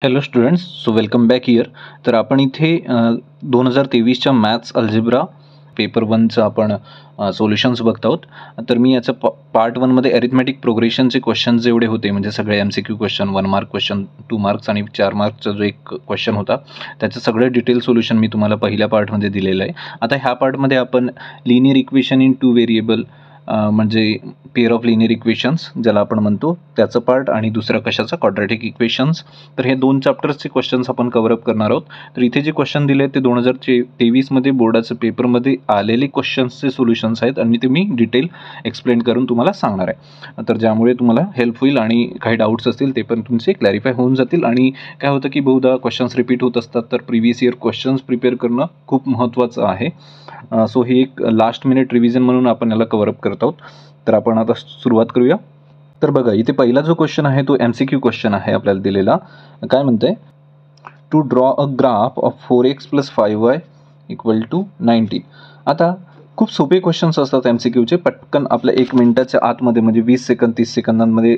Hello students, so welcome back here. तर आपण इथे 2023च्या मॅथ्स अल्जेब्रा पेपर 1चं आपण सोल्युशन्स बघत आहोत. तर मी याचं पार्ट 1मध्ये अरिथमॅटिक प्रोग्रेशनचे क्वेश्चन जेवढे होते, म्हणजे सगळे MCQ question, 1 mark question, 2 marks आणि 4 मार्कचा जो एक क्वेश्चन होता, त्याचं सगळं डिटेल सोल्युशन मी तुम्हाला पहिल्या पार्टमध्ये दिलेलं आहे. आता ह्या पार्टमध्ये आपण लिनियर इक्वेशन इन 2 व्हेरिएबल म्हणजे पेअर ऑफ लिनियर इक्वेशन्स ज्याला आपण म्हणतो त्याचं पार्ट, आणि दुसरं कशाचा क्वाड्रॅटिक इक्वेशन्स. तर हे 2 चॅप्टर्सचे क्वेश्चन्स आपण कव्हर अप करणार आहोत. तर इथे जे क्वेश्चन दिले आहेत ते 2023मध्ये बोर्डाचं पेपरमध्ये आलेले क्वेश्चन्सचे सोल्युशन्स आहेत, आणि ते मी डिटेल एक्सप्लेन करून तुम्हाला सांगणार आहे. तर ज्यामुळे तुम्हाला हेल्प होईल आणि काही डाऊट्स असतील ते पण तुमचे क्लॅरिफाय होऊन जातील. आणि काय होतं की बहुधा क्वेश्चन्स रिपीट होत असतात, तर प्रिव्हियस इयर क्वेश्चन्स प्रिपेअर करणं खूप महत्त्वाचं आहे. सो ही एक लास्ट मिनिट रिव्हिजन म्हणून आपण याला कव्हर अप करत आहोत. तर आपण आता सुरुवात करूया. तर बघा, इथे पहिला जो क्वेश्चन आहे तो MCQ क्वेश्चन आहे आपल्याला दिलेला. काय म्हणतंय, to draw a graph of 4x + 5y = 19. आता खूप सोपे क्वेश्चन्स असतात MCQचे, पटकन आपल्या 1 मिनिटाच्या आतमध्ये, म्हणजे 20 सेकंद 30 सेकंदांमध्ये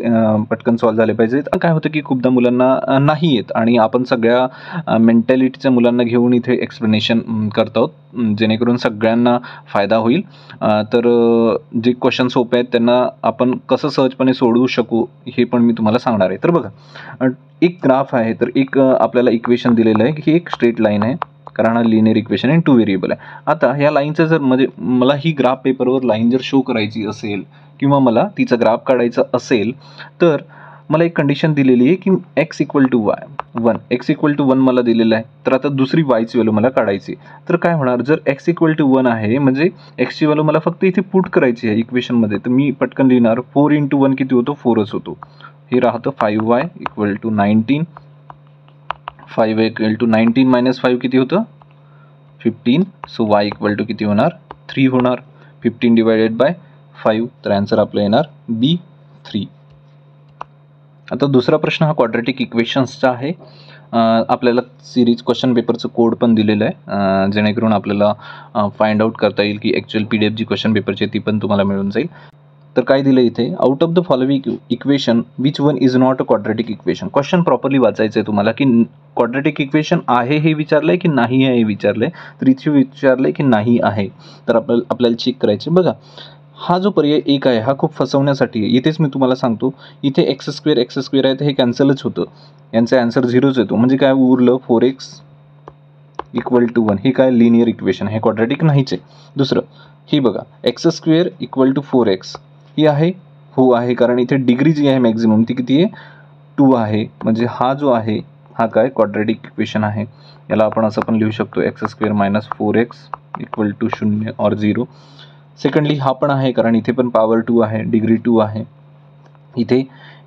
पटकन सॉल्व्ह झाले पाहिजेत. काय होतं की खूपदा मुलांना नाही येत, आणि आपण सगळ्या मेंटॅलिटीच्या मुलांना घेऊन इथे एक्सप्लेनेशन करत आहोत, जेणेकरून सगळ्यांना फायदा होईल. तर जे क्वेश्चन सोपे आहेत त्यांना आपण कसं सहजपणे सोडवू शकू हे पण मी तुम्हाला सांगणार आहे. तर बघा, एक ग्राफ आहे, तर एक आपल्याला इक्वेशन दिलेलं आहे की ही एक स्ट्रेट लाईन आहे, कारण हा लिनियर इक्वेशन इन 2 व्हेरिएबल आहे. आता ह्या लाईनचं जर, म्हणजे मला ही ग्राफ पेपरवर लाईन जर शो करायची असेल किंवा मला तिचा ग्राफ काढायचा असेल, तर मला एक कंडिशन दिलेली आहे की x = y 1, x = 1 मला दिलेलं आहे. तर आता दुसरी yची व्हॅल्यू मला काढायची. तर काय होणार, जर x = 1 आहे म्हणजे x ची व्हॅल्यू मला फक्त इथे पुट करायची आहे इक्वेशनमध्ये. तर मी पटकन लिहिणार 4 × 1 किती होतो, 4च होतो. हे राहतं 5y = 19. 5y = 19 - 5 किती होतं, 15. सो y = किती होणार, 3 होणार. 15 / 5, तर आन्सर आपलं येणार B3. आता दुसरा प्रश्न हा क्वाड्रॅटिक इक्वेशन्सचा आहे. आपल्याला सिरीज क्वेश्चन पेपरचं कोड पण दिलेलं आहे, जेणेकरून आपल्याला फाइंड आउट करता येईल की ॲक्च्युअल PDF जी क्वेश्चन पेपरची ती पण तुम्हाला मिळून जाईल. तर काय दिलं इथे, out of the following equation which one is not a quadratic equation. Question properly वाचायचं आहे तुम्हाला, की क्वाड्रॅटिक इक्वेशन आहे हे विचारलंय की नाही आहे हे विचारलंय. तर इथे विचारलंय की नाही आहे, तर आपल्याला चेक करायचे. बघा, हा जो पर्याय 1 आहे हा खूप फसवण्यासाठी आहे. इथेच मी तुम्हाला सांगतो, इथे x² आहे, तर हे कॅन्सलच होतं, यांचा आन्सर 0च येतो. म्हणजे काय उरलं, 4x = 1. हे काय लिनियर इक्वेशन, हे क्वाड्रॅटिक नाहीच आहे. दुसरं, हे बघा, x² = 4x, ही आहे, हो आहे, कारण इथे डिग्री जी आहे मॅक्झिमम ती किती आहे, 2 आहे. म्हणजे हा जो आहे हा काय क्वाड्रॅटिक इक्वेशन आहे. याला आपण असं पण लिहू शकतो, x² - 4x = 0 or 0. सेकंडली हा पण आहे, कारण इथे पण पॉवर 2 आहे, डिग्री 2 आहे.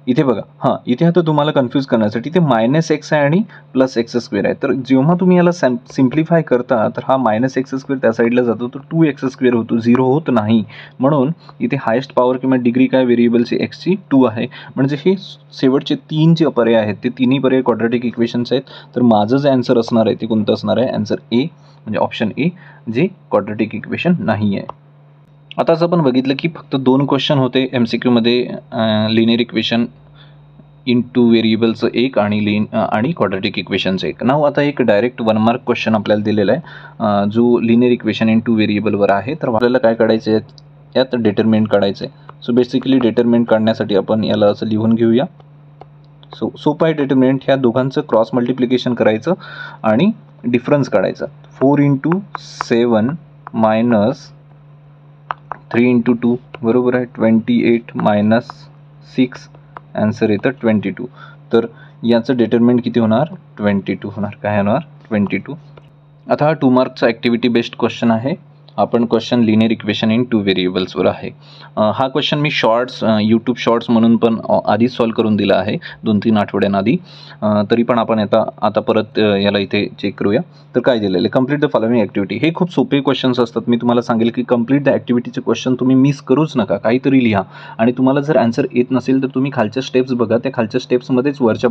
इथे बघा, हां, इथे आता तुम्हाला कन्फ्यूज करण्यासाठी इथे -x आहे आणि +x² आहे. तर जेव्हा तुम्ही याला सिम्प्लिफाय करता, तर हा -x² त्या साईडला जातो, तर 2x² होतो, 0 होत नाही. म्हणून इथे हायेस्ट पॉवर किंवा डिग्री काय व्हेरिएबलची x ची 2 आहे. म्हणजे हे शेवटचे 3 जे पर्याय आहेत ते तिन्ही पर्याय क्वाड्रॅटिक इक्वेशन्स आहेत. तर माझं जे आन्सर असणार आहे ते कोणतं असणार आहे, आन्सर ए, म्हणजे ऑप्शन ए, जे क्वाड्रॅटिक इक्वेशन नाही आहे. आताच आपण बघितलं की फक्त 2 क्वेश्चन होते MCQमध्ये, लिनियर इक्वेशन इन 2 व्हेरिएबलचं एक आणि क्वाड्रॅटिक इक्वेशनचं एक. नाव आता एक डायरेक्ट 1 मार्क क्वेश्चन आपल्याला दिलेला आहे, जो लिनियर इक्वेशन इन 2 व्हेरिएबलवर आहे. तर आपल्याला काय काढायचं आहे, यात डिटरमिनंट काढायचं आहे. सो बेसिकली डिटरमिनंट काढण्यासाठी आपण याला असं लिहून घेऊया. सो सोपं आहे डिटरमिनंट, ह्या दोघांचं क्रॉस मल्टिप्लिकेशन करायचं आणि डिफरन्स काढायचा. 4 × 7 - 3 × 2 बरोबर आहे 28 - 6, आन्सर येतं 22. तर याचं डिटरमिनंट किती होणार, 22 होणार. काय होणार, 22. आता हा 2 मार्कचा ॲक्टिव्हिटी बेस्ड क्वेश्चन आहे. आपण क्वेश्चन लिनियर इक्वेशन इन 2 व्हेरिएबल्सवर आहे. हा क्वेश्चन मी यूट्यूब शॉर्ट्स म्हणून पण आधीच सॉल्व्ह करून दिला आहे 2-3 आठवड्यांआधी. तरी पण आपण आता परत याला इथे चेक करूया. तर काय दिलेलं आहे, कंप्लीट द फॉलोइंग ॲक्टिव्हिटी. हे खूप सोपे क्वेश्चन्स असतात. मी तुम्हाला सांगेल की कंप्लीट द ॲक्टिव्हिटीचे क्वेश्चन तुम्ही मिस करूच नका, काहीतरी लिहा. आणि तुम्हाला जर आन्सर येत नसेल तर तुम्ही खालच्या स्टेप्स बघा, त्या खालच्या स्टेप्समध्येच वरच्या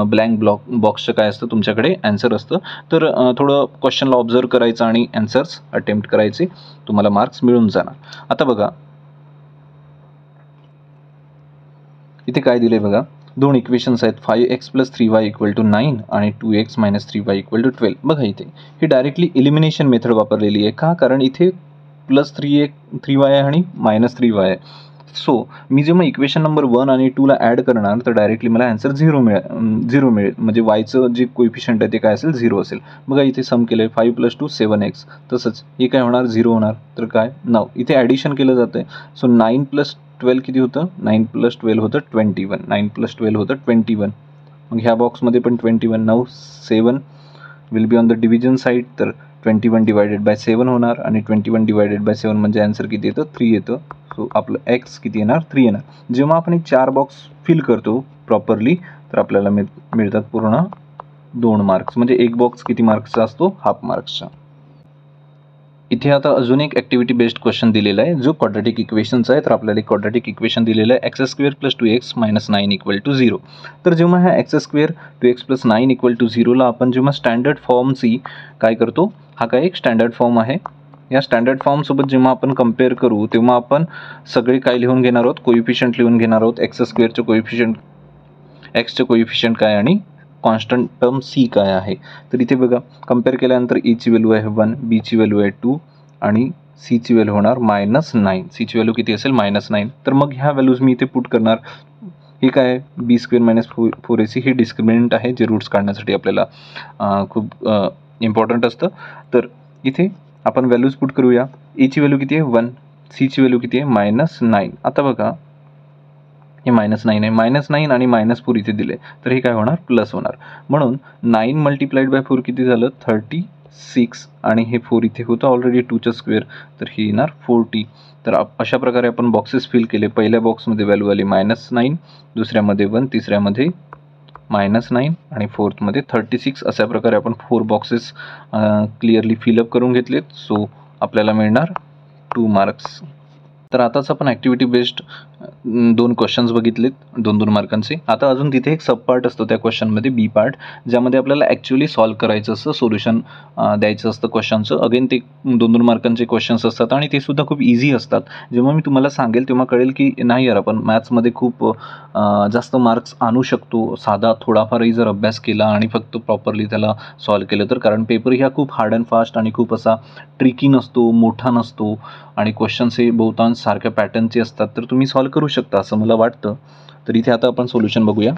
ब्लँक बॉक्सचं काय असतं, तुमच्याकडे आन्सर असतं. तर थोडं क्वेश्चनला ऑब्झर्व करायचं आणि आन्सर्स अटेम्प्ट करायचे, तुम्हाला मार्क्स मिळून जाणार. आता बघा, इथे काय दिले बघा, दोन इक्वेशन्स आहेत 5x + 3y = 9 आणि 2x - 3y = 12. बघा इथे ही डायरेक्टली एलिमिनेशन मेथड वापरलेली आहे. का? कारण इथे +3y आहे आणि -3y आहे. सो मी जेव्हा इक्वेशन नंबर 1 आणि 2 ला ॲड करणार तर डायरेक्टली मला आन्सर 0 मिळेल. म्हणजे वायचं जे कोइफिशियंट आहे ते काय असेल 0 असेल. बघा इथे सम केलं आहे 5 + 2 7x. तसंच हे काय होणार 0 होणार तर काय 9. इथे ॲडिशन केलं जातं आहे. सो 9 + 12 किती होतं? 9 + 12 होतं 21. 9 + 12 होतं 21. मग ह्या बॉक्समध्ये पण 21. Now 7 will be on the division side. तर 21 / 7 होणार आणि 21 / 7 म्हणजे आन्सर किती येतं 3 येतं. सो आपलं एक्स किती येणार 3 येणार. जेव्हा आपण हे 4 बॉक्स फिल करतो प्रॉपरली तर आपल्याला मिळतात पूर्ण 2 मार्क्स. म्हणजे एक बॉक्स किती मार्क्सचा असतो? हाफ मार्क्सचा. इथे आता अजून एक ॲक्टिव्हिटी बेस्ड क्वेश्चन दिलेला आहे जो क्वाड्रॅटिक इक्वेशनचा आहे. तर आपल्याला क्वाड्रॅटिक इक्वेशन दिलेलं आहे x² + 2x - 9 = 0. तर जेव्हा ह्या x² 2x + 9 = 0 ला आपण जेव्हा स्टँडर्ड फॉर्मची काय करतो, हा काय एक स्टँडर्ड फॉर्म आहे. या स्टँडर्ड फॉर्मसोबत जेव्हा आपण कम्पेअर करू तेव्हा आपण सगळे काय लिहून घेणार आहोत? कोइफिशियंट लिहून घेणार आहोत. x² कोइफिशियंट, एक्सचे कोइफिशियंट काय आणि कॉन्स्टंट टर्म सी काय आहे. तर इथे बघा कम्पेअर केल्यानंतर ची व्हॅल्यू आहे 1, बीची व्हॅल्यू आहे 2 आणि सीची व्हॅल्यू होणार -9. सीची व्हॅल्यू किती असेल? -9. तर मग ह्या व्हॅल्यूज मी इथे पुट करणार. ही काय आहे? b² - 4ac ही डिस्क्रिमिनंट आहे जे रूट्स काढण्यासाठी आपल्याला खूप इम्पॉर्टंट असतं. तर इथे आपण व्हॅल्यूज पुट करूया. ची व्हॅल्यू किती आहे? 1. सीची व्हॅल्यू किती आहे? -9. आता बघा हे -9 आहे. -9 आणि -4 इथे दिले तर हे काय होणार? प्लस होणार. म्हणून 9 × 4 किती झालं? 36 आणि हे 4 इथे होतं ऑलरेडी 2चा स्क्वेअर तर हे येणार 40. तर अशा प्रकारे आपण बॉक्सेस फिल केले. पहिल्या बॉक्समध्ये व्हॅल्यू आली -9, दुसऱ्यामध्ये 1, तिसऱ्यामध्ये -9 आणि फोर्थमध्ये 36. अशा प्रकारे आपण 4 बॉक्सेस क्लिअरली फिलअप करून घेतलेत. सो आपल्याला मिळणार 2 मार्क्स. तर आताच आपण ॲक्टिव्हिटी बेस्ड 2 क्वेश्चन्स बघितलेत 2-2 मार्कांचे. आता अजून तिथे एक सब पार्ट असतो त्या क्वेश्चनमध्ये बी पार्ट, ज्यामध्ये आपल्याला ॲक्च्युअली सॉल्व करायचं असतं, सोल्युशन द्यायचं असतं क्वेश्चनचं. अगेन ते 2-2 मार्कांचे क्वेश्चन्स असतात आणि ते सुद्धा खूप इझी असतात. जेव्हा मी तुम्हाला सांगेल तेव्हा कळेल की नाही यार आपण मॅथ्समध्ये खूप जास्त मार्क्स आणू शकतो साधा थोडाफारही जर अभ्यास केला आणि फक्त प्रॉपरली त्याला सॉल्व केलं तर. कारण पेपर ह्या खूप हार्ड अँड फास्ट आणि खूप असा ट्रिकी नसतो, मोठा नसतो आणि क्वेश्चन्स हे बहुतांश सारख्या पॅटर्नचे असतात. तर तुम्ही सॉल्व करू शकता असं मला वाटतं. तर इथे आता आपण सोल्युशन बघूया.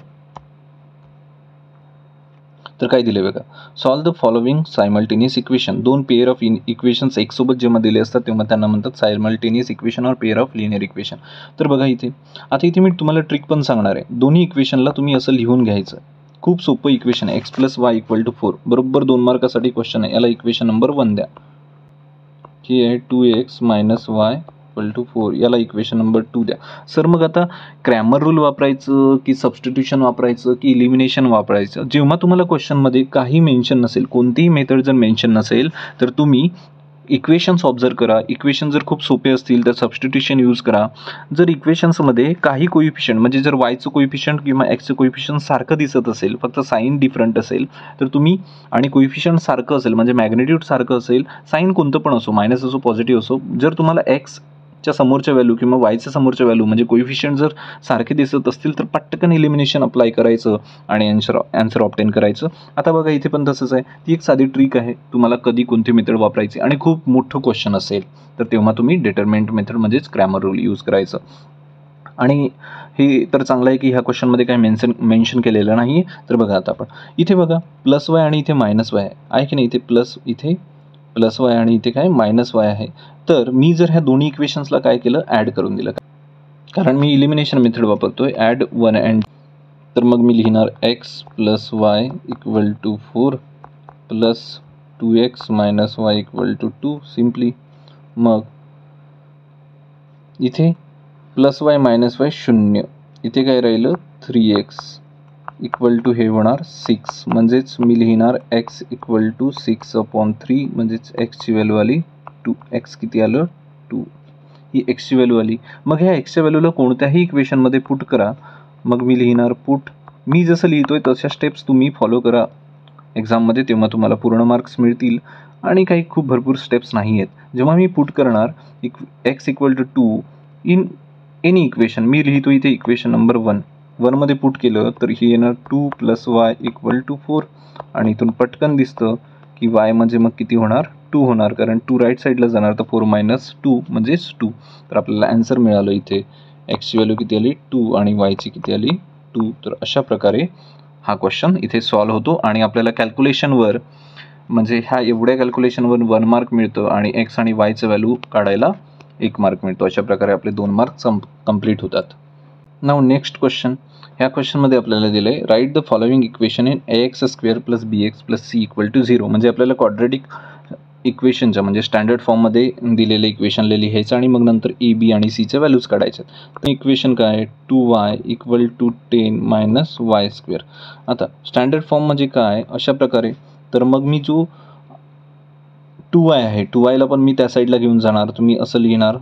तर काय दिले बघा, solve the following simultaneous equation. 2 pair of equations एकसोबत जेव्हा दिले असतात तेव्हा त्यांना म्हणतात सायमल्टेनियस इक्वेशन और पेअर ऑफ लिनियर इक्वेशन. तर बघा इथे आता इथे मी तुम्हाला ट्रिक पण सांगणार आहे. दोन्ही इक्वेशनला तुम्ही असं लिहून घ्यायचं. खूप सोपं इक्वेशन आहे. x + y = 4 बरोबर 2 मार्कासाठी क्वेश्चन आहे. याला इक्वेशन नंबर 1 द्या. ही आहे 2x - y = 4. याला इक्वेशन नंबर 2 द्या. सर मग आता क्रॅमर रूल वापरायचं की सबस्टिट्यूशन वापरायचं की इलिमिनेशन वापरायचं? जेव्हा तुम्हाला क्वेश्चनमध्ये काही मेन्शन नसेल, कोणतीही मेथड जर मेन्शन नसेल तर तुम्ही इक्वेशन्स ऑब्झर्व करा. इक्वेशन जर खूप सोपे असतील तर सबस्टिट्यूशन यूज करा. जर इक्वेशन्समध्ये काही कोइफिशियंट म्हणजे जर वायचं कोइफिशियंट किंवा एक्सचं कोइफिशियंट सारखं दिसत असेल, फक्त साईन डिफरंट असेल तर तुम्ही आणि कोइफिशियंट सारखं असेल म्हणजे मॅग्नेट्यूड सारखं असेल, साईन कोणतं पण असो, मायनस असो पॉझिटिव्ह असो, जर तुम्हाला एक्सच्या समोरच्या व्हॅल्यू किंवा वायच्या समोरच्या व्हॅल्यू म्हणजे कोइफिशियंट जर सारखे दिसत असतील तर पटकन इलिमिनेशन अप्लाय करायचं आणि आन्सर ऑब्टेन करायचं. आता बघा इथे पण तसंच आहे. ती एक साधी ट्रिक आहे. तुम्हाला कधी कोणती मेथड वापरायची आणि खूप मोठं क्वेश्चन असेल तर तेव्हा तुम्ही डिटरमिनंट मेथड म्हणजेच क्रॅमर रूल यूज करायचं. आणि हे तर चांगलं आहे की ह्या क्वेश्चनमध्ये काही मेन्शन केलेलं नाही. तर बघा आता आपण इथे बघा +y आणि इथे -y आहे की नाही. इथे +y आणि इथे काय -y आहे. तर मी जर ह्या दोन्ही इक्वेशन्सला काय केलं, ॲड करून दिलं. कारण मी इलिमिनेशन मेथड वापरतोय, ॲड 1 अँड. तर मग मी लिहिणार x + y = 4 + 2x - y = 2 simply. मग इथे +y - y 0. इथे काय राहिलं 3x = हे होणार 6. म्हणजेच मी लिहिणार x = 6/3 म्हणजेच एक्सची व्हॅल्यू आली 2. एक्स किती आलं 2. ही एक्सची व्हॅल्यू आली. मग ह्या एक्सच्या व्हॅल्यूला कोणत्याही इक्वेशनमध्ये पुट करा. मग मी लिहिणार पुट. मी जसं लिहितोय तशा स्टेप्स तुम्ही फॉलो करा एक्झाममध्ये, तेव्हा तुम्हाला पूर्ण मार्क्स मिळतील. आणि काही खूप भरपूर स्टेप्स नाही आहेत. जेव्हा मी पुट करणार x = 2 इन एनी इक्वेशन, मी लिहितो इथे इक्वेशन नंबर 1 1मध्ये पुट केलं तर ही येणार 2 + y = 4 आणि इथून पटकन दिसतं की y म्हणजे मग किती होणार 2 होणार, कारण 2 राईट साईडला जाणार तर 4 - 2 म्हणजेच 2. तर आपल्याला आन्सर मिळालं इथे x ची व्हॅल्यू किती आली 2 आणि y ची किती आली 2. तर अशा प्रकारे हा क्वेश्चन इथे सॉल्व्ह होतो आणि आपल्याला कॅल्क्युलेशनवर म्हणजे ह्या एवढ्या कॅल्क्युलेशनवर 1 मार्क मिळतं आणि x आणि y चं व्हॅल्यू काढायला 1 मार्क मिळतो. अशा प्रकारे आपले 2 मार्क्स कंप्लीट होतात. नाव नेक्स्ट क्वेश्चन. ह्या क्वेश्चनमध्ये आपल्याला दिलं आहे write the following equation in ax² + bx + c = 0. म्हणजे आपल्याला क्वाड्रॅटिक इक्वेशनच्या म्हणजे स्टँडर्ड फॉर्ममध्ये दिलेलं इक्वेशनला लिहायचं आणि मग नंतर ए बी आणि सीच्या व्हॅल्यूज काढायच्या. तर इक्वेशन काय आहे 2y = 10 - y². आता स्टँडर्ड फॉर्म म्हणजे काय अशा प्रकारे, तर मग मी जो 2y आहे 2yला पण मी त्या साईडला घेऊन जाणार, तुम्ही असं लिहिणार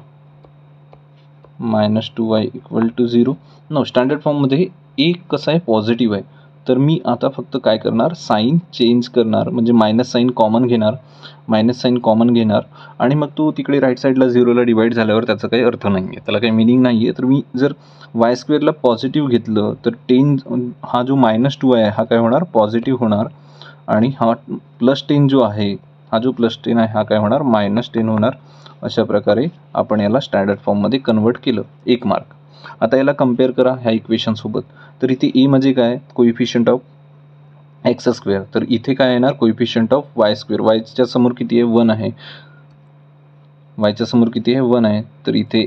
-2y = 0. नो स्टँडर्ड फॉर्ममध्ये एक कसं आहे पॉझिटिव्ह आहे, तर मी आता फक्त काय करणार साईन चेंज करणार, म्हणजे मायनस साईन कॉमन घेणार आणि मग तो तिकडे राईट साईडला 0ला डिवाईड झाल्यावर त्याचा काही अर्थ नाही आहे, त्याला काही मिनिंग नाही आहे. तर मी जर y² पॉझिटिव्ह घेतलं तर 10 हा जो -2y आहे हा काय होणार पॉझिटिव्ह होणार आणि हा +10 जो आहे हा जो +10 आहे हा काय होणार -10 होणार. अशा प्रकारे आपण याला स्टँडर्ड फॉर्ममध्ये कन्वर्ट केलं 1 मार्क. आता याला कम्पेअर करा ह्या इक्वेशनसोबत. तर इथे ए म्हणजे काय कोइफिशियंट ऑफ x², तर इथे काय येणार कोइफिशियंट ऑफ y². वायच्या समोर किती आहे 1 आहे, वायच्या समोर किती आहे 1 आहे, तर इथे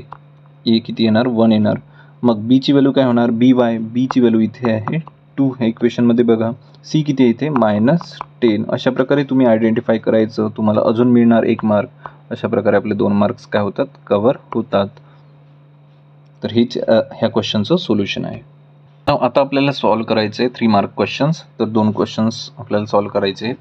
ए किती येणार 1 येणार. मग बी ची व्हॅल्यू काय होणार बी ची व्हॅल्यू इथे आहे 2 ह्या इक्वेशनमध्ये बघा. सी किती आहे इथे -10. अशा प्रकारे तुम्ही आयडेंटिफाय करायचं, तुम्हाला अजून मिळणार 1 मार्क. अशा प्रकारे आपले 2 मार्क्स काय होतात कव्हर होतात. तर हेच ह्या क्वेश्चनचं सोल्युशन आहे. आता आपल्याला सॉल्व्ह करायचं आहे 3 मार्क क्वेश्चन्स. तर 2 क्वेश्चन्स आपल्याला सॉल्व्ह करायचे आहेत.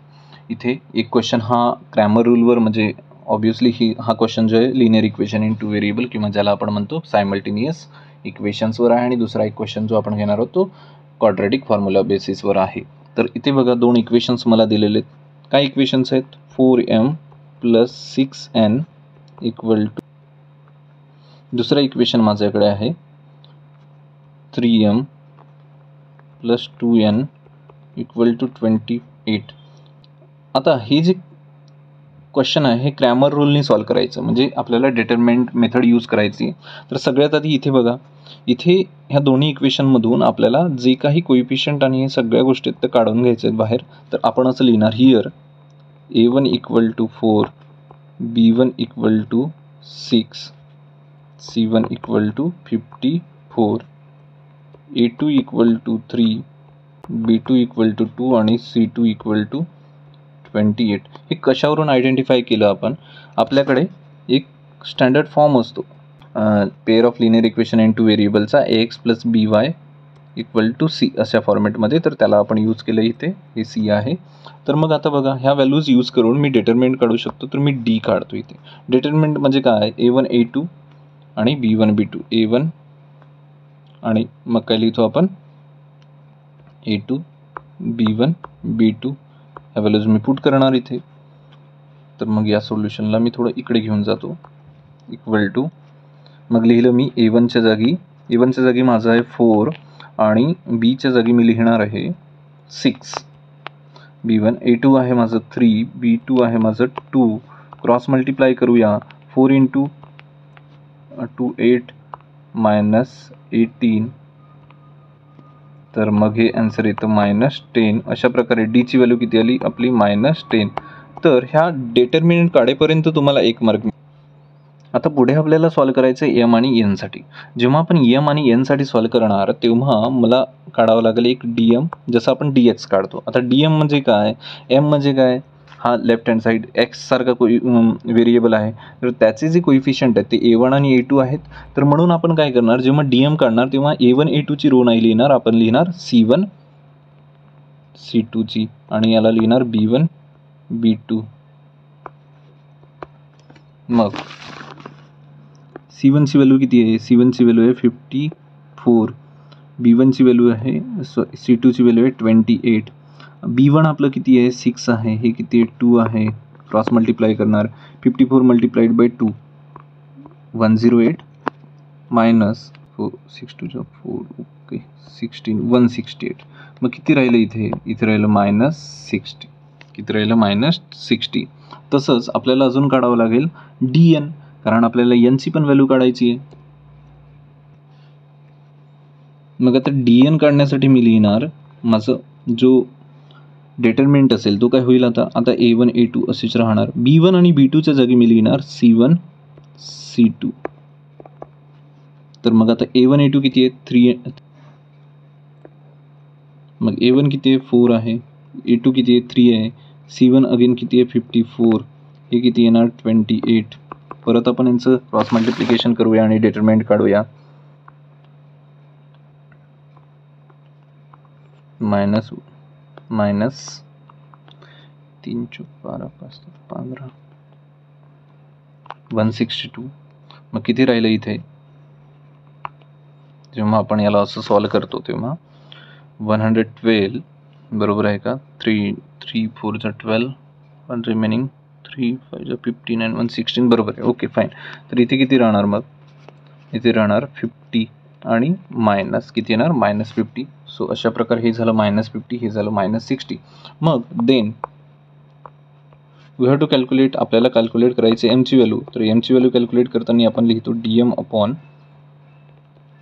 इथे एक क्वेश्चन हा क्रॅमर रूलवर म्हणजे ऑब्व्हियसली हा क्वेश्चन जो आहे लिनियर इक्वेशन इन 2 व्हेरिएबल किंवा ज्याला आपण म्हणतो सायमल्टेनियस इक्वेशन्सवर आहे आणि दुसरा एक क्वेश्चन जो आपण घेणार आहोत तो क्वाड्रॅटिक फॉर्म्युला बेसिसवर आहे. तर इथे बघा 2 इक्वेशन्स मला दिलेले आहेत. काय इक्वेशन्स आहेत 4m + 6n = दुसरा इक्वेशन माझ्याकडे आहे 3m + 2n = 28. आता हे जे क्वेश्चन आहे हे क्रॅमर रूलनी सॉल्व्ह करायचं, म्हणजे आपल्याला डिटरमिनंट मेथड यूज करायची. तर सगळ्यात आधी इथे बघा, इथे ह्या दोन्ही इक्वेशनमधून आपल्याला जे काही कोइफिशियंट आणि हे सगळ्या गोष्टी आहेत त्या काढून घ्यायचे आहेत बाहेर. तर आपण असं लिहिणार here a1 = 4, b1 = 6, c1 = 54, a2 = 3, b2 = 2 आणि c2 = 28. हे कशावरून आयडेंटिफाय केलं आपण, आपल्याकडे एक स्टँडर्ड फॉर्म असतो pair of linear equation in 2 व्हेरिएबलचा ax + by = c अशा फॉर्मॅटमध्ये. तर त्याला आपण यूज केलं इथे, हे c आहे. तर मग आता बघा ह्या व्हॅल्यूज यूज करून मी डिटरमिनंट काढू शकतो. तर मी d काढतो इथे. डिटरमिनंट म्हणजे काय a1 a2 आणि b1 b2, a1 आणि मग काय लिहितो आपण a2 b1 b2 ह्या व्हॅल्यूज मी पुट करणार इथे. तर मग या सोल्युशनला मी थोडं इकडे घेऊन जातो = मग लिहिलं मी a1च्या जागी माझं आहे 4 आणि बीच्या जागी मी लिहिणार आहे 6. b1 a2 आहे माझं 3, b2 आहे माझं 2. क्रॉस मल्टिप्लाय करूया 4 × 2 8 - 18. तर मग हे आन्सर येतं -10. अशा प्रकारे डी ची व्हॅल्यू किती आली आपली -10. तर ह्या डिटरमिनंट काढेपर्यंत तुम्हाला 1 मार्क. आता पुढे आपल्याला सॉल्व्ह करायचं आहे एम आणि एन साठी. जेव्हा आपण एम आणि एन साठी सॉल्व्ह करणार तेव्हा मला काढावं लागेल एक डीएम, जसं आपण डीएक्स काढतो. आता डीएम म्हणजे काय, एम म्हणजे काय, हा लेफ्ट हँड साईड एक्स सारखा व्हेरिएबल आहे, तर त्याचे जे कोइफिशियंट आहेत ते a1 आणि a2 आहेत. तर म्हणून आपण काय करणार, जेव्हा डीएम काढणार तेव्हा a1 a2 ची रो नाही लिहिणार, आपण लिहिणार c1 c2 ची आणि याला लिहिणार b1 b2. मग c1 ची व्हॅल्यू किती आहे, c1 ची व्हॅल्यू आहे 54, b1 ची व्हॅल्यू आहे c2 ची व्हॅल्यू आहे 28, b1 आपलं किती आहे 6 आहे, हे किती आहे 2 आहे. क्रॉस मल्टिप्लाय करणार 54 × 2 108 - 6 2 जा 4 ओके 16 168. मग किती राहिलं इथे राहिलं -60. किती राहिलं -60. तसंच आपल्याला अजून काढावं लागेल DN, कारण आपल्याला n ची पण व्हॅल्यू काढायची आहे. मग आता DN काढण्यासाठी मी लिहिणार माझं जो डिटरमिनंट असेल तो काय होईल, आता A1 A2 असेच राहणार. B1 आणि B2च्या जागी मी लिहिणार C1 C2. तर मग आता A1 A2 किती आहे 3. मग A1 किती आहे 4 आहे, A2 किती आहे 3 आहे, C1 अगेन किती आहे 54, हे किती येणार 28. परत आपण यांचं क्रॉस मल्टिप्लिकेशन करूया आणि डिटरमिनंट काढूया. मायनस 3 × 12 5 15 162. मग किती राहिलं इथे, जेव्हा आपण याला असं सॉल्व करतो तेव्हा 112 बरोबर आहे का. 3 4 जा 12, 1 रिमेनिंग 3 5 जा 15 आणि 116 बरोबर आहे. Okay fine. तर इथे किती राहणार, मग इथे राहणार 50 आणि मायनस किती येणार -50. सो अशा प्रकारे हे झालं -50, हे झालं -60. मग then we have to calculate, आपल्याला कॅल्क्युलेट करायचे m ची व्हॅल्यू. तर m ची व्हॅल्यू कॅल्क्युलेट करताना आपण लिहितो dm अपॉन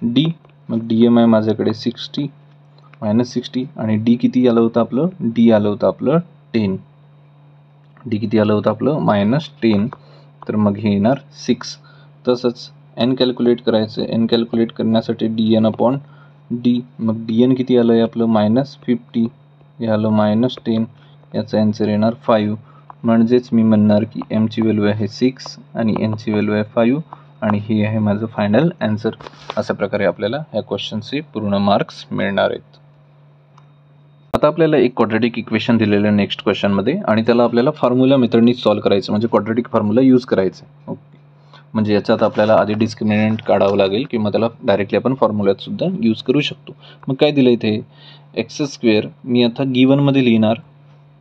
d. मग dm आहे माझ्याकडे 60 -60 आणि d किती आलं होतं आपलं, d आलं होतं आपलं 10. d किती आलं होतं आपलं -10. तर मग हे येणार 6. तसंच n कॅल्क्युलेट करायचं. n कॅल्क्युलेट करण्यासाठी dn अपॉन d. मग dn किती आलं आहे आपलं -50, हे आलं -10. याचा आन्सर येणार 5. म्हणजेच मी म्हणणार की m ची व्हॅल्यू आहे 6 आणि n ची व्हॅल्यू आहे 5 आणि हे आहे माझं फायनल आन्सर. अशा प्रकारे आपल्याला ह्या क्वेश्चनचे पूर्ण मार्क्स मिळणार आहेत. आता आपल्याला एक क्वाड्रॅटिक इक्वेशन दिलेलं आहे नेक्स्ट क्वेश्चनमध्ये आणि त्याला आपल्याला फॉर्म्युला मेथडनी सॉल्व करायचं, म्हणजे क्वाड्रॅटिक फॉर्म्युला यूज करायचं. ओके, म्हणजे याच्यात आपल्याला आधी डिस्क्रिमिनंट काढावं लागेल किंवा त्याला डायरेक्टली आपण फॉर्म्युल्यात सुद्धा यूज करू शकतो. मग काय दिलं इथे x². मी आता गिवनमध्ये लिहिणार.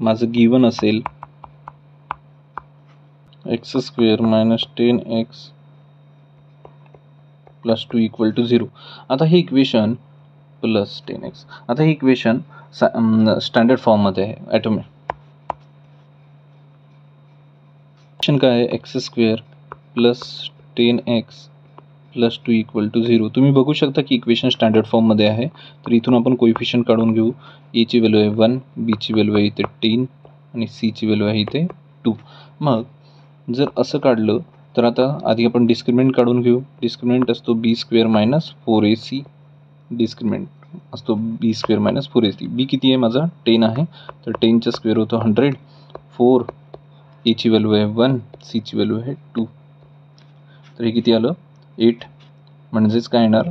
माझं गिवन असेल x² - 10x + 2 = 0. आता हे इक्वेशन प्लस 10x, आता हे इक्वेशन स्टँडर्ड फॉर्ममध्ये आहे. ॲटोमिक इक्वेशन काय आहे x² + 10x + 2 = 0. तुम्ही बघू शकता की इक्वेशन स्टँडर्ड फॉर्ममध्ये आहे. तर इथून आपण कोइफिशियंट काढून घेऊ. a ची व्हॅल्यू आहे 1, b ची व्हॅल्यू आहे इथे 10 आणि c ची व्हॅल्यू आहे इथे 2. मग जर असं काढलं तर आता आधी आपण डिस्क्रिमिनंट काढून घेऊ. डिस्क्रिमिनंट असतो b² - 4ac. डिस्क्रिमिनंट असतो b² - 4ac. b किती आहे माझा 10 आहे, तर 10चा स्क्वेअर होतो 100. 4 a ची व्हॅल्यू आहे 1, c ची व्हॅल्यू आहे 2. तर हे किती आलं 8. म्हणजेच काय येणार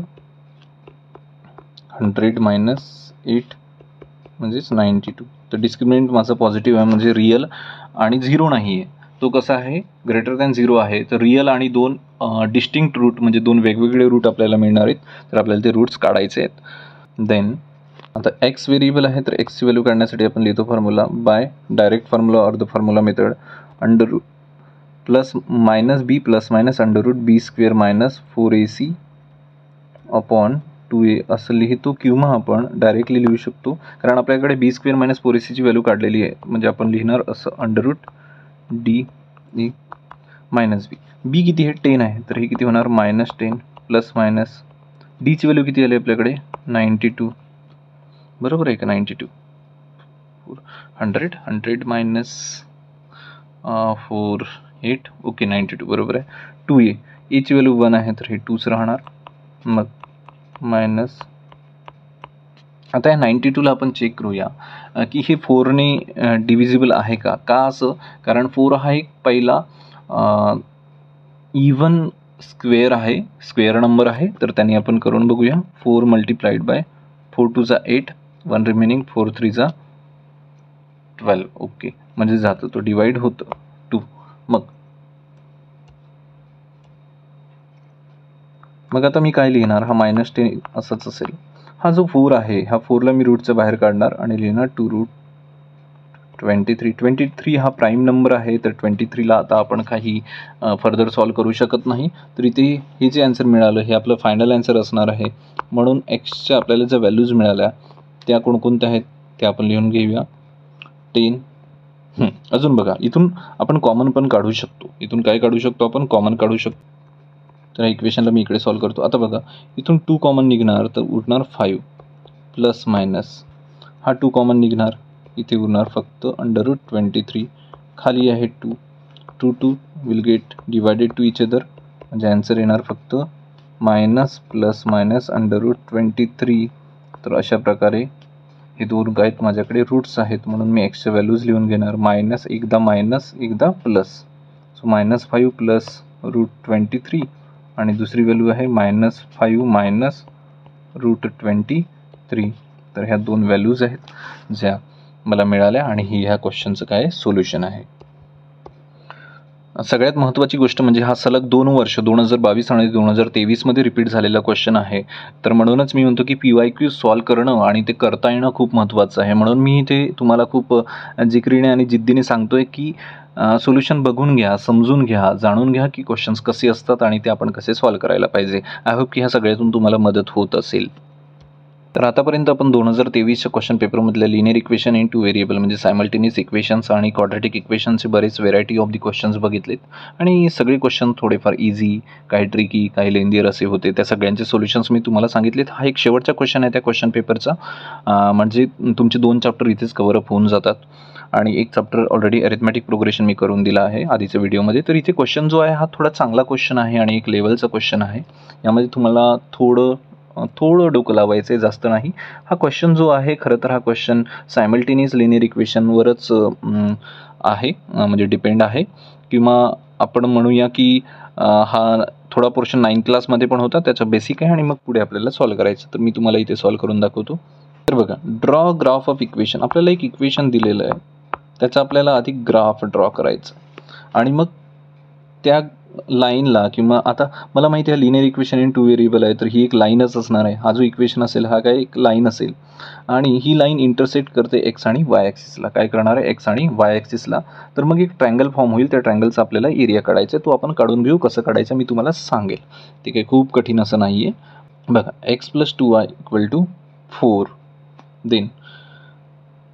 100 - 8 म्हणजेच 92. तर डिस्क्रिमिनंट माझा पॉझिटिव्ह आहे, म्हणजे रिअल आणि 0 नाही आहे. तो कसा आहे >0 आहे. तर रिअल आणि 2 डिस्टिंक्ट रूट, म्हणजे 2 वेगवेगळे रूट आपल्याला मिळणार आहेत. तर आपल्याला ते रूट्स काढायचे आहेत. देन आता x व्हेरिएबल आहे, तर x ची व्हॅल्यू काढण्यासाठी आपण लिहितो formula by direct formula or the formula method √+- b ± √b² - 4ac upon 2a असं लिहितो, किंवा आपण डायरेक्टली लिहू शकतो कारण आपल्याकडे b² - 4ac ची व्हॅल्यू काढलेली आहे. म्हणजे आपण लिहिणार असं √d - b. b किती आहे 10 आहे, तर हे किती होणार -10 ± d ची व्हॅल्यू किती आली आपल्याकडे 92. बरोबर आहे का 92. 100 -4 8 ओके 92 बरोबर आहे. 2a ची व्हॅल्यू 1 आहे, तर हे 2च राहणार. मग मायनस आता या 92ला आपण चेक करूया की हे 4ने डिव्हिजिबल आहे का. असं कारण 4 हा एक पहिला इव्हन स्क्वेअर आहे, स्क्वेअर नंबर आहे. तर त्याने आपण करून बघूया. 4 × 4 2 जा 8, 1 रिमेनिंग 4 3 जा 12. ओके, म्हणजे जातं तो डिवाइड होतं 2. मग आता मी काय लिहिणार, हा -10 असंच असेल. हा जो 4 आहे, ह्या 4ला मी रूटच्या बाहेर काढणार आणि लिहिणार 2 √10. 23 हा प्राईम नंबर आहे, तर 23ला आता आपण काही फर्दर सॉल्व करू शकत नाही. तर इथे हे जे आन्सर मिळालं हे आपलं फायनल आन्सर असणार आहे. म्हणून एक्सच्या आपल्याला ज्या व्हॅल्यूज मिळाल्या त्या कोणकोणत्या आहेत ते आपण लिहून घेऊया. 10. अजून बघा, इथून आपण कॉमन पण काढू शकतो. इथून काय काढू शकतो आपण? कॉमन काढू शकतो. तर या इक्वेशनला मी इकडे सॉल्व करतो. आता बघा, इथून 2 कॉमन निघणार तर उरणार 5 प्लस मायनस हा 2 कॉमन निघणार, इथे उरणार फक्त √23. खाली आहे 2. 2 will get divided to each other, म्हणजे आन्सर येणार फक्त मायनस प्लस मायनस √23. तर अशा प्रकारे हे दोन काय माझ्याकडे रूट्स आहेत, म्हणून मी एक्सच्या व्हॅल्यूज लिहून घेणार. मायनस एकदा प्लस. सो -5 प्लस √23 आणि दुसरी व्हॅल्यू आहे -5 मायनस √23. तर ह्या दोन व्हॅल्यूज आहेत ज्या मला मिळाल्या आणि ही ह्या क्वेश्चनचं काय सोल्युशन आहे. सगळ्यात महत्त्वाची गोष्ट म्हणजे हा सलग 2 वर्ष 2022 आणि 2023मध्ये रिपीट झालेला क्वेश्चन आहे. तर म्हणूनच मी म्हणतो की PYQ सॉल्व करणं आणि ते करता येणं खूप महत्त्वाचं आहे. म्हणून मी ते तुम्हाला खूप जिकरीने आणि जिद्दीने सांगतोय की सोल्युशन बघून घ्या, समजून घ्या, जाणून घ्या की क्वेश्चन्स कसे असतात आणि ते आपण कसे सॉल्व करायला पाहिजे. आय होप की ह्या सगळ्यातून तुम्हाला मदत होत असेल. तर आतापर्यंत आपण 2023च्या क्वेश्चन पेपरमधल्या लिनियर इक्वेशन इन 2 व्हेरिएबल म्हणजे सायमल्टेनियस इक्वेशन्स आणि क्वाड्रॅटिक इक्वेशनचे बरेच व्हेरायटी ऑफ दी क्वेश्चन्स बघितलेत आणि सगळे क्वेश्चन थोडेफार इझी, काही ट्रिकी, काही लेंदियर असे होते. त्या सगळ्यांचे सोल्युशन्स मी तुम्हाला सांगितलेत. हा एक शेवटचा क्वेश्चन आहे त्या क्वेश्चन पेपरचा, म्हणजे तुमचे 2 चॅप्टर इथेच कव्हरअप होऊन जातात आणि एक चॅप्टर ऑलरेडी अरिथमॅटिक प्रोग्रेशन मी करून दिला आहे आधीच्या व्हिडिओमध्ये. तर इथे क्वेश्चन जो आहे हा थोडा चांगला क्वेश्चन आहे आणि एक लेवलचा क्वेश्चन आहे. यामध्ये तुम्हाला थोडं डोकं लावायचं आहे, जास्त नाही. हा क्वेश्चन जो आहे खरं तर हा क्वेश्चन सायमल्टेनियस लिनियर इक्वेशनवरच आहे, म्हणजे डिपेंड आहे, किंवा आपण म्हणूया की हा थोडा पोर्शन 9th क्लासमध्ये पण होता, त्याचा बेसिक आहे आणि मग पुढे आपल्याला सॉल्व करायचं. तर मी तुम्हाला इथे सॉल्व करून दाखवतो. तर बघा, ड्रॉ ग्राफ ऑफ इक्वेशन. आपल्याला एक इक्वेशन दिलेलं आहे, त्याचा आपल्याला आधी ग्राफ ड्रॉ करायचं आणि मग त्या लाईनला, किंवा आता मला माहिती आहे लिनियर इक्वेशन इन 2 व्हेरिएबल आहे, तर ही एक लाईनच असणार आहे. हा जो इक्वेशन असेल हा काय एक लाईन असेल आणि ही लाईन इंटरसेक्ट करते एक्स आणि वाय ॲक्सिसला. काय करणार आहे? एक्स आणि वाय ॲक्सिसला. तर मग एक ट्रँगल फॉर्म होईल. त्या ट्रँगलचा आपल्याला एरिया काढायचा आहे. तो आपण काढून घेऊ. कसं काढायचं मी तुम्हाला सांगेल. ते काही खूप कठीण असं नाही आहे. बघा, x + 2y = 4. देन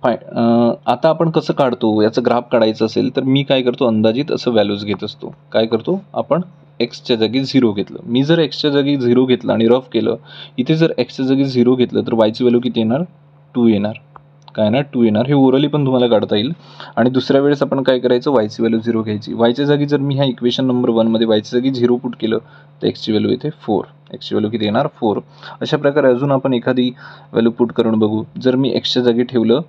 आता आपण कसं काढतो, याचं ग्राफ काढायचं असेल तर मी काय करतो, अंदाजित असं व्हॅल्यूज घेत असतो. काय करतो आपण? एक्सच्या जागी 0 घेतलं. मी जर एक्सच्या जागी 0 घेतलं आणि रफ केलं, इथे जर एक्सच्या जागी 0 घेतलं तर वायची व्हॅल्यू किती येणार? 2 येणार. काय येणार? 2 येणार. हे ओरली पण तुम्हाला काढता येईल. आणि दुसऱ्या वेळेस आपण काय करायचं, वायची व्हॅल्यू 0 घ्यायची. वायच्या जागी जर मी ह्या इक्वेशन नंबर 1मध्ये वायच्या जागी 0 पुट केलं तर एक्सची व्हॅल्यू येते 4. एक्सची व्हॅल्यू किती येणार? 4. अशा प्रकारे अजून आपण एखादी व्हॅल्यू पुट करून बघू. जर मी एक्सच्या जागी ठेवलं,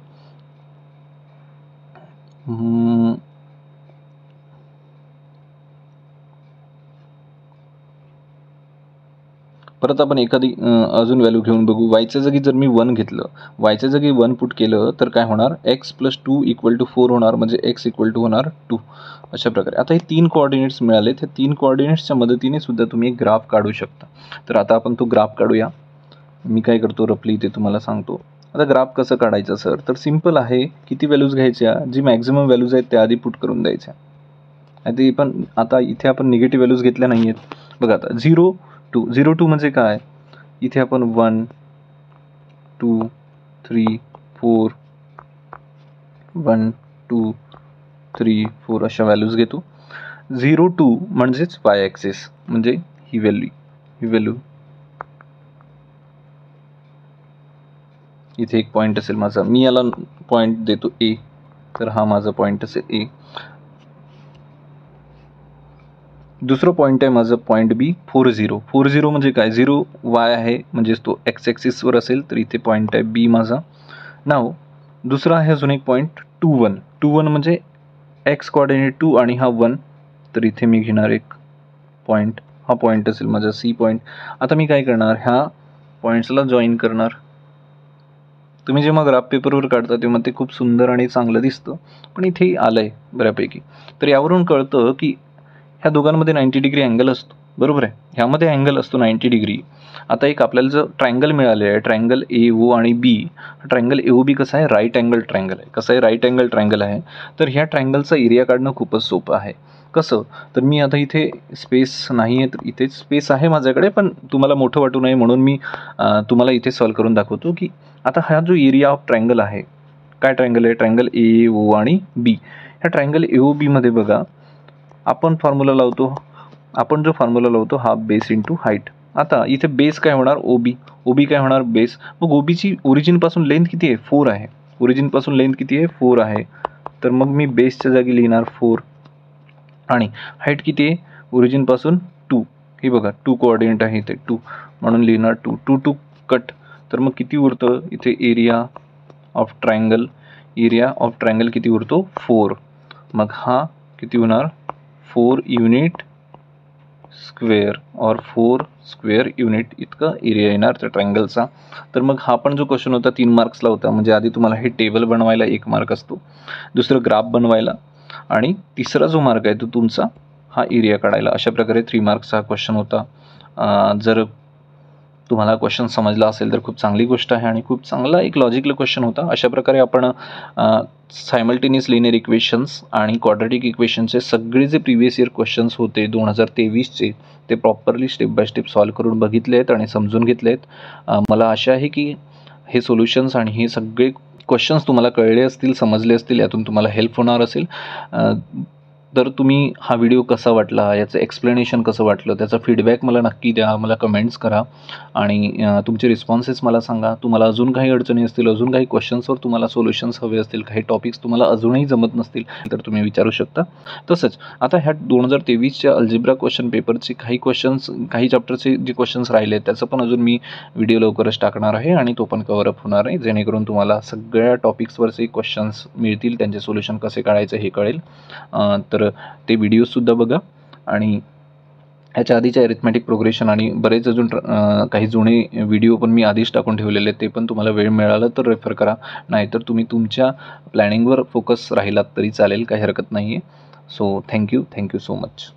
परत आपण एखादी अजून व्हॅल्यू घेऊन बघू. वायच्या जागी जर मी 1 घेतलं, वायच्या जागी 1 पुट केलं तर काय होणार? x + 2 = 4 होणार, म्हणजे x = होणार 2. अशा प्रकारे आता हे 3 कोऑर्डिनेट्स मिळालेत. हे 3 कोऑर्डिनेट्सच्या मदतीने सुद्धा तुम्ही एक ग्राफ काढू शकता. तर आता आपण तो ग्राफ काढूया. मी काय करतो रफली ते तुम्हाला सांगतो. आता ग्राफ कसं काढायचं सर? तर सिम्पल आहे. किती व्हॅल्यूज घ्यायच्या? जी मॅक्झिमम व्हॅल्यूज आहेत त्या आधी पुट करून द्यायच्या. ते पण आता इथे आपण निगेटिव्ह व्हॅल्यूज घेतल्या नाही आहेत. बघा आता 0 2 म्हणजे काय? इथे आपण 1 2 3 4 1 2 3 4 अशा व्हॅल्यूज घेतो. 0 2 म्हणजेच वाय ॲक्सिस, म्हणजे ही व्हॅल्यू इथे एक पॉईंट असेल माझा. मी याला पॉईंट देतो A. तर हा माझा पॉईंट असेल A. दुसरं पॉईंट आहे माझं पॉईंट B 4 0. 4 0 म्हणजे काय? 0 y आहे, म्हणजेच तो एक्स ॲक्सिसवर असेल. तर इथे पॉईंट आहे B माझा. नाव दुसरा आहे अजून एक पॉईंट 2 1. 2 1 म्हणजे एक्स कोऑर्डिनेट 2 आणि हा 1. तर इथे मी घेणार एक पॉईंट. हा पॉईंट असेल माझा C पॉईंट. आता मी काय करणार, ह्या पॉईंट्सला जॉईन करणार. तुम्ही जेव्हा ग्राफ पेपरवर काढता तेव्हा ते खूप सुंदर आणि चांगलं दिसतं, पण इथे आलं आहे बऱ्यापैकी. तर यावरून कळतं की ह्या दोघांमध्ये 90 डिग्री अँगल असतो. बरोबर आहे. ह्यामध्ये अँगल असतो 90 डिग्री. आता एक आपल्याला जर ट्रायंगल मिळाले आहे, ट्रायंगल ए ओ आणि बी. ट्रायंगल ए ओ बी कसं आहे, राईट अँगल ट्रायंगल आहे. कसं आहे, राईट अँगल ट्रायंगल आहे. तर ह्या ट्रायंगलचा एरिया काढणं खूपच सोपं आहे. कसं, तर मी आता इथे स्पेस नाही आहे, तर इथे स्पेस आहे माझ्याकडे, पण तुम्हाला मोठं वाटू नये म्हणून मी तुम्हाला इथे सॉल्व करून दाखवतो की आता हा जो एरिया ऑफ ट्रायंगल आहे, काय ट्रायंगल आहे, ट्रायंगल ए ओ आणि बी. ह्या ट्रायंगल ए ओ बीमध्ये बघा, आपण जो फॉर्म्युला लावतो हा बेस इंटू हाईट. आता इथे बेस काय होणार, ओबी काय होणार, बेस. मग ओबीची ओरिजिनपासून लेंथ किती आहे, 4 आहे. ओरिजिनपासून लेंथ किती आहे, 4 आहे. तर मग मी बेसच्या जागी लिहिणार 4 आणि हाईट किती आहे, ओरिजिनपासून 2. हे बघा 2 कोऑर्डिनेट आहे इथे 2, म्हणून लिहिणार 2 कट. तर मग किती उरतं इथे, एरिया ऑफ ट्रायंगल किती उरतो, 4. मग हा किती होणार, 4 युनिट स्क्वेअर और 4 स्क्वेअर युनिट इतका एरिया येणार त्या ट्रायंगलचा. तर मग हा पण जो क्वेश्चन होता 3 मार्क्सला होता. म्हणजे आधी तुम्हाला हे टेबल बनवायला 1 मार्क असतो, दुसरं ग्राफ बनवायला, आणि तिसरा जो मार्क आहे तो तुमचा हा एरिया काढायला. अशा प्रकारे 3 मार्क्सचा हा क्वेश्चन होता. जर तुम्हाला क्वेश्चन समजला असेल तर खूप चांगली गोष्ट आहे आणि खूप चांगला एक लॉजिकल क्वेश्चन होता. अशा प्रकारे आपण सायमल्टेनियस लिनियर इक्वेशन्स आणि क्वाड्रॅटिक इक्वेशनचे सगळे जे प्रिव्हियस इयर क्वेश्चन्स होते 2023चे, ते properly step by step solve करून बघितले आहेत आणि समजून घेतले आहेत. मला आशा आहे की हे सोल्युशन्स आणि हे सगळे क्वेश्चन्स तुम्हाला कळले असतील, समजले असतील, यातून तुम्हाला हेल्प होणार असेल. तर तुम्ही हा व्हिडिओ कसा वाटला, याचं एक्सप्लेनेशन कसं वाटलं, त्याचा फीडबॅक मला नक्की द्या, मला कमेंट्स करा आणि तुमचे रिस्पॉन्सेस मला सांगा. तुम्हाला अजून काही अडचणी असतील, अजून काही क्वेश्चन्सवर तुम्हाला सोल्युशन्स हवे असतील, काही टॉपिक्स तुम्हाला अजूनही जमत नसतील तर तुम्ही विचारू शकता. तसंच आता ह्या 2023च्या अल्जेब्रा क्वेश्चन पेपरचे काही चॅप्टरचे जे क्वेश्चन्स राहिले त्याचं पण अजून मी व्हिडिओ लवकरच टाकणार आहे आणि तो पण कव्हरअप होणार आहे, जेणेकरून तुम्हाला सगळ्या टॉपिक्सवरचे क्वेश्चन्स मिळतील, त्यांचे सोल्युशन कसे काढायचं हे कळेल. तर ते व्हिडिओसुद्धा बघा. आणि ह्याच्या आधीच्या अरिथमॅटिक प्रोग्रेशन आणि बरेच अजून काही जुने व्हिडिओ पण मी आधीच टाकून ठेवलेले, ते पण तुम्हाला वेळ मिळाला तर रेफर करा. नाहीतर तुम्ही तुमच्या प्लॅनिंगवर फोकस राहिलात तरी चालेल, काही हरकत नाही आहे. So thank you so much.